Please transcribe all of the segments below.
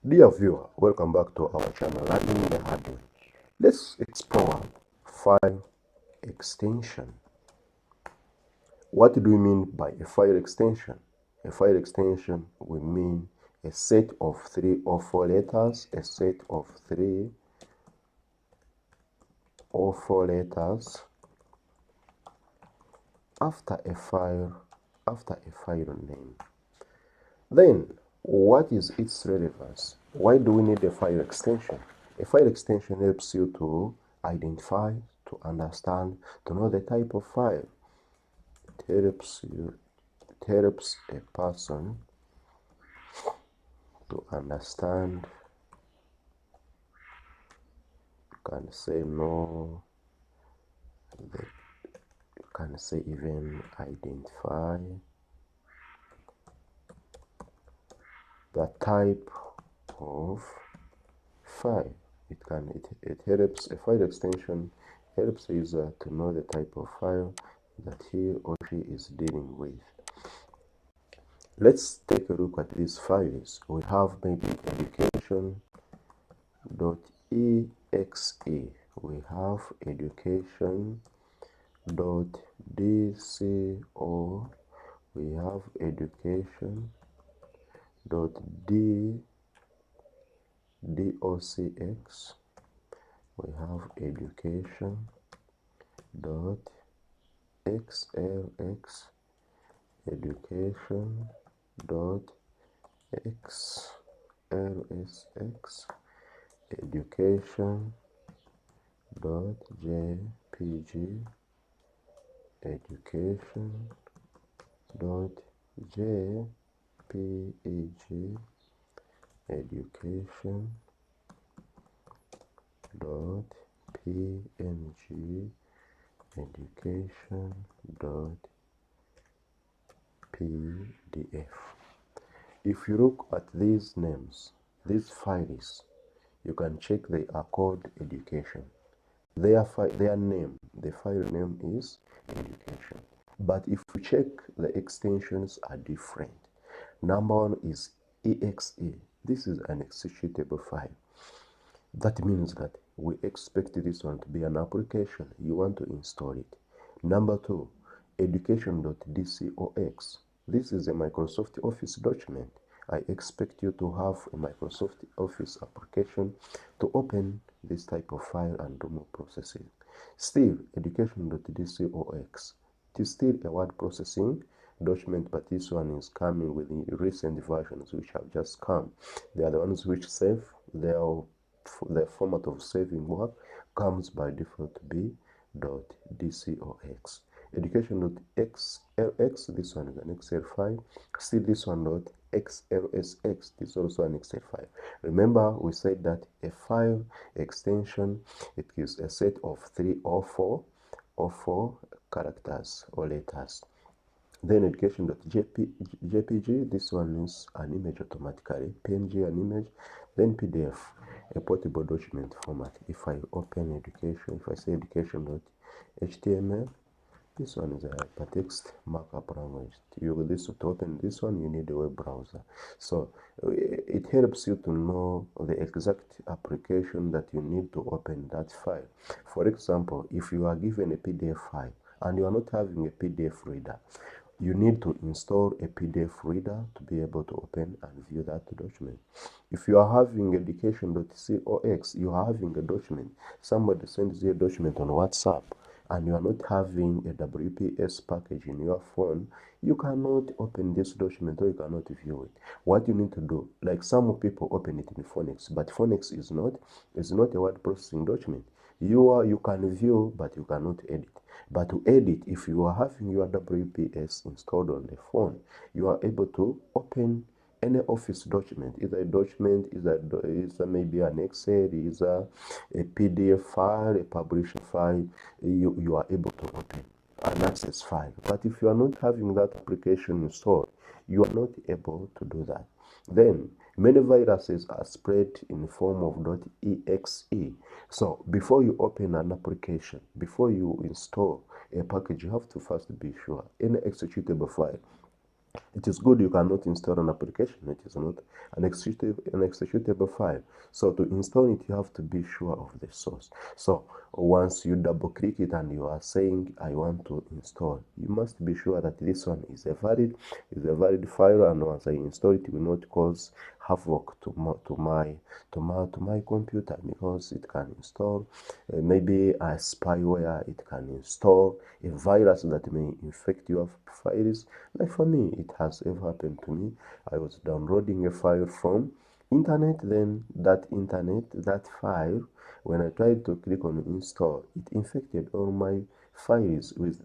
Dear viewer, welcome back to our channel Learning the Hard Way. Let's explore file extension. What do we mean by a file extension? A file extension will mean a set of 3 or 4 letters, a set of 3 or 4 letters after a file name. Then, what is its relevance? Why do we need a file extension? A file extension helps you to identify, to understand, to know the type of file. It helps a person to understand. You can say no, you can say even identify the type of file. It helps a file extension helps the user to know the type of file that he or she is dealing with. Let's take a look at these files. We have maybe education.exe. We have education.dco. We have education.docx. We have education.xlx, education.xlsx, education.jpg, education.jpeg, education.png, education.pdf. If you look at these names, these files, you can check they are called education. Their name, the file name is education. But if you check, the extensions are different. Number one is exe. This is an executable file. That means that we expect this one to be an application. You want to install it. Number two, education.dcox. This is a Microsoft Office document. I expect you to have a Microsoft Office application to open this type of file and do more processing. Still, education.dcox. It is still a word processing document, but this one is coming with the recent versions which have just come. They are the ones which save. The format of saving work comes by default to be .dcox. Education.xlx, this one is an Excel file. Still, this one .xlsx, this is also an Excel file. Remember, we said that a file extension, it gives a set of 3 or 4 characters or letters. Then education.jpg, this one is an image automatically, PNG an image, then PDF, a portable document format. If I open education, if I say education.html, this one is a hypertext markup language. To open this one, you need a web browser. So it helps you to know the exact application that you need to open that file. For example, if you are given a PDF file and you are not having a PDF reader, you need to install a PDF reader to be able to open and view that document. If you are having education.cox, you are having a document. Somebody sends you a document on WhatsApp and you are not having a WPS package in your phone, you cannot open this document or you cannot view it. What you need to do, like some people open it in Phoenix, but Phoenix is not a word processing document. You can view, but you cannot edit. But to edit, if you are having your WPS installed on the phone, you are able to open any Office document, either a document, either maybe an Excel, either a PDF file, a published file, you are able to open an access file. But if you are not having that application installed, you are not able to do that. Then many viruses are spread in the form of .exe. So before you open an application, before you install a package, you have to first be sure any executable file It is good you cannot install an application. It is not an executable file. So to install it, you have to be sure of the source. So once you double click it and you are saying, I want to install, you must be sure that this one is a valid file, and once I install it, it will not cause havoc to my computer, because it can install maybe a spyware, it can install a virus that may infect your files. Like for me, it has ever happened to me. I was downloading a file from internet, then that file, when I tried to click on install, it infected all my files with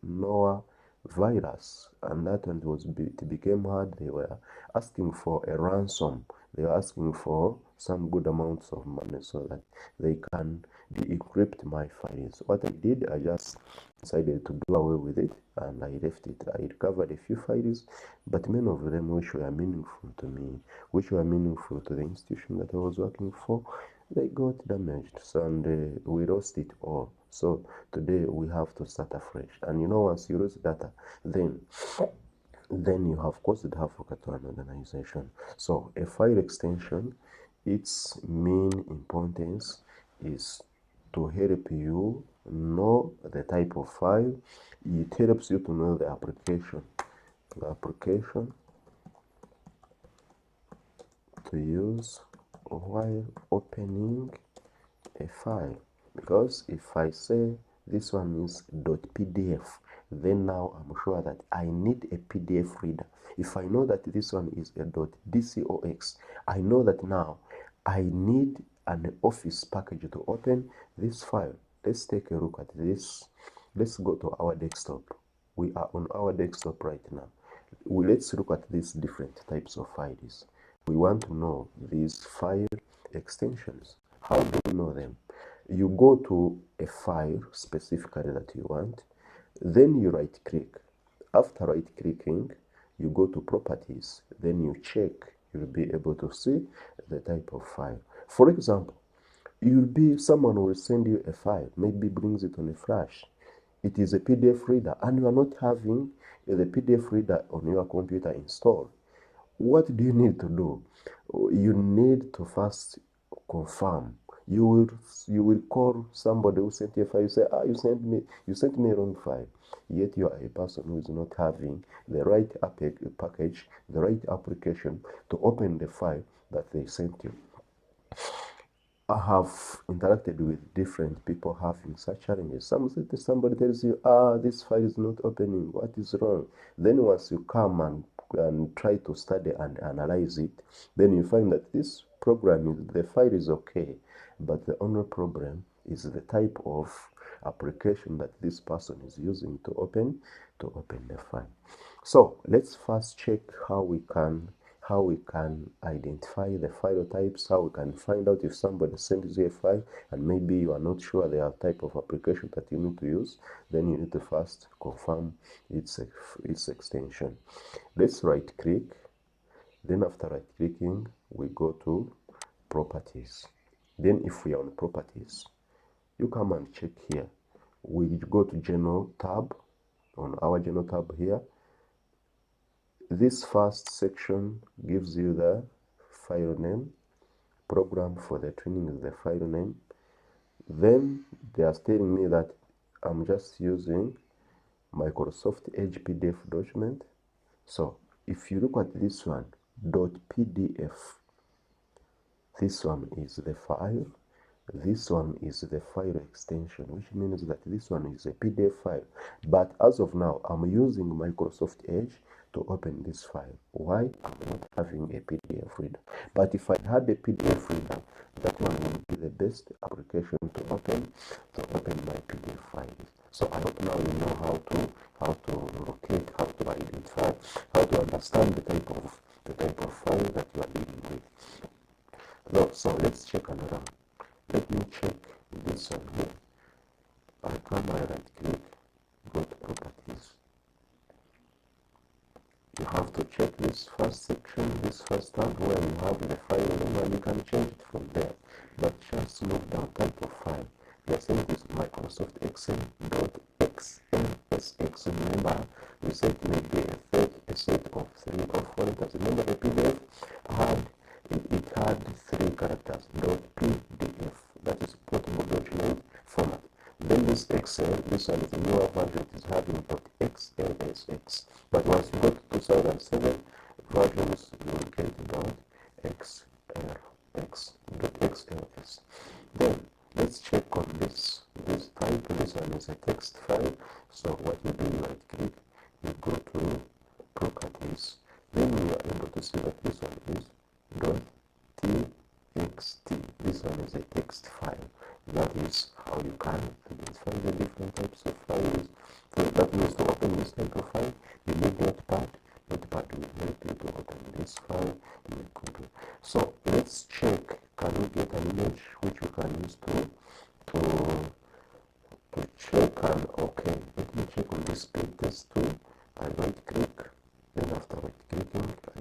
.noah virus, and that one it became hard. They were asking for a ransom. They were asking for some good amounts of money so that they can decrypt my files. What I did, I just decided to do away with it, and I left it. I recovered a few files, but many of them which were meaningful to me, which were meaningful to the institution that I was working for, they got damaged, so, and we lost it all. So today we have to start afresh. And once you lose data, then you have caused havoc to an organization. So a file extension, its main importance is to help you know the type of file. It helps you to know the application to use while opening a file. Because if I say this one is .pdf, then now I'm sure that I need a PDF reader. If I know that this one is a .dcox, I know that now I need an Office package to open this file. Let's take a look at this. Let's go to our desktop. We are on our desktop right now. Let's look at these different types of files. We want to know these file extensions. How do we know them? You go to a file specifically that you want, then you right click. After right clicking, you go to properties, then you check. You'll be able to see the type of file. For example, someone will send you a file, maybe brings it on a flash. It is a PDF reader, and you are not having the PDF reader on your computer installed. What do you need to do? You need to first confirm. You will call somebody who sent you a file. You say, you sent me a wrong file. Yet you are a person who is not having the right package, the right application to open the file that they sent you. I have interacted with different people having such challenges. Somebody tells you, this file is not opening. What is wrong? Then once you come and try to study and analyze it, then you find that this program, the file is okay, but the only problem is the type of application that this person is using to open the file. So let's first check how we can identify the file types, how we can find out if somebody sends you a file and maybe you are not sure the type of application that you need to use. Then you need to first confirm its extension. Let's right click. Then after right clicking, we go to properties. Then if we are on properties, you come and check here. We go to general tab. On our general tab here, this first section gives you the file name. Program for the training is the file name. Then they are telling me that I'm just using Microsoft Edge PDF document. So if you look at this one, .pdf, this one is the file, this one is the file extension, which means that this one is a PDF file. But as of now, I'm using Microsoft Edge to open this file. Why? I'm not having a PDF reader. But if I had a PDF reader, that one would be the best application to open my PDF files. So I hope now you know how to locate, how to identify, how to understand the type of file that you are dealing with. No, so let's check another one. Let me check this one here. I come, I right click, go to properties. You have to check this first section, this first tab where you have the file name, and you can change it from there. But just look down type of file. We are saying this Microsoft Excel.xlsx. Remember, we said maybe a set is Excel. This one is a newer version. It is having .xlsx. But once you go to 2007 versions, you will get .xlx.xls. Then let's check on this type. This one is a text file. So what you do, you right click, you go to properties. Then you are able to see that this one is .txt. This one is a text file. That is how you can identify the different types of files. So that means to open this type of file, you need Notepad. Notepad will help you to open this file. So let's check. Can we get an image which we can use to check? And okay, let me check on this speed test tool. I right click. Then after right clicking, I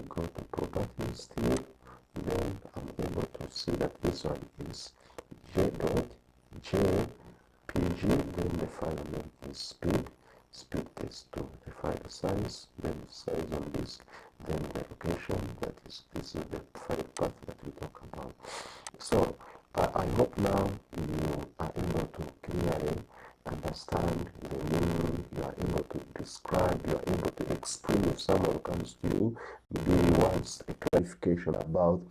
go to properties here. Then I'm able to see that this one is j.jpg. Then the file name is speed test tool. The file size, then the size on disk, then the location. This is the file path that we talk about. So I hope now you are able to clearly understand the meaning. You are able to describe, you are able to explain. If someone comes to you, maybe wants a clarification about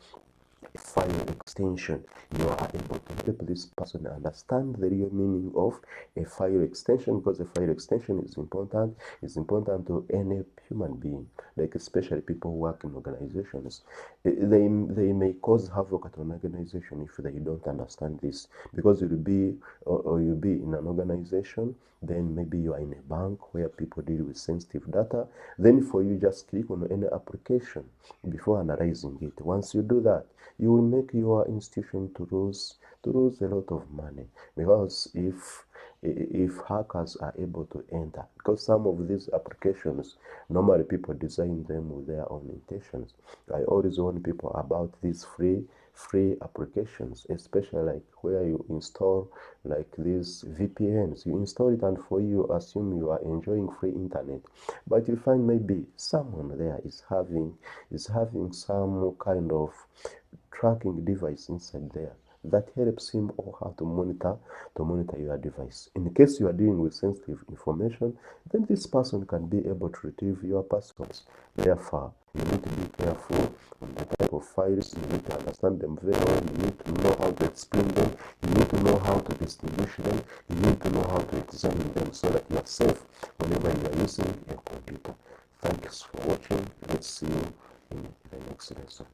a file extension, you are able to help this person understand the real meaning of a file extension, because a file extension is important. It's important to any human being, like especially people who work in organizations. They may cause havoc at an organization if they don't understand this, because you'll be in an organization, then maybe you are in a bank where people deal with sensitive data. Then for you, just click on any application before analyzing it. Once you do that, you will make your institution to lose a lot of money, because if hackers are able to enter, because some of these applications, normally people design them with their own intentions. I always warn people about these free applications, especially like where you install like these VPNs. You install it and for you assume you are enjoying free internet, but you find maybe someone there is having some kind of tracking device inside there that helps him or her to monitor your device. In case you are dealing with sensitive information, then this person can be able to retrieve your passwords. Therefore, you need to be careful on the type of files. You need to understand them very well. You need to know how to explain them. You need to know how to distinguish them. You need to know how to examine them so that you are safe whenever you are using a computer. Thanks for watching. Let's see you in the next lesson.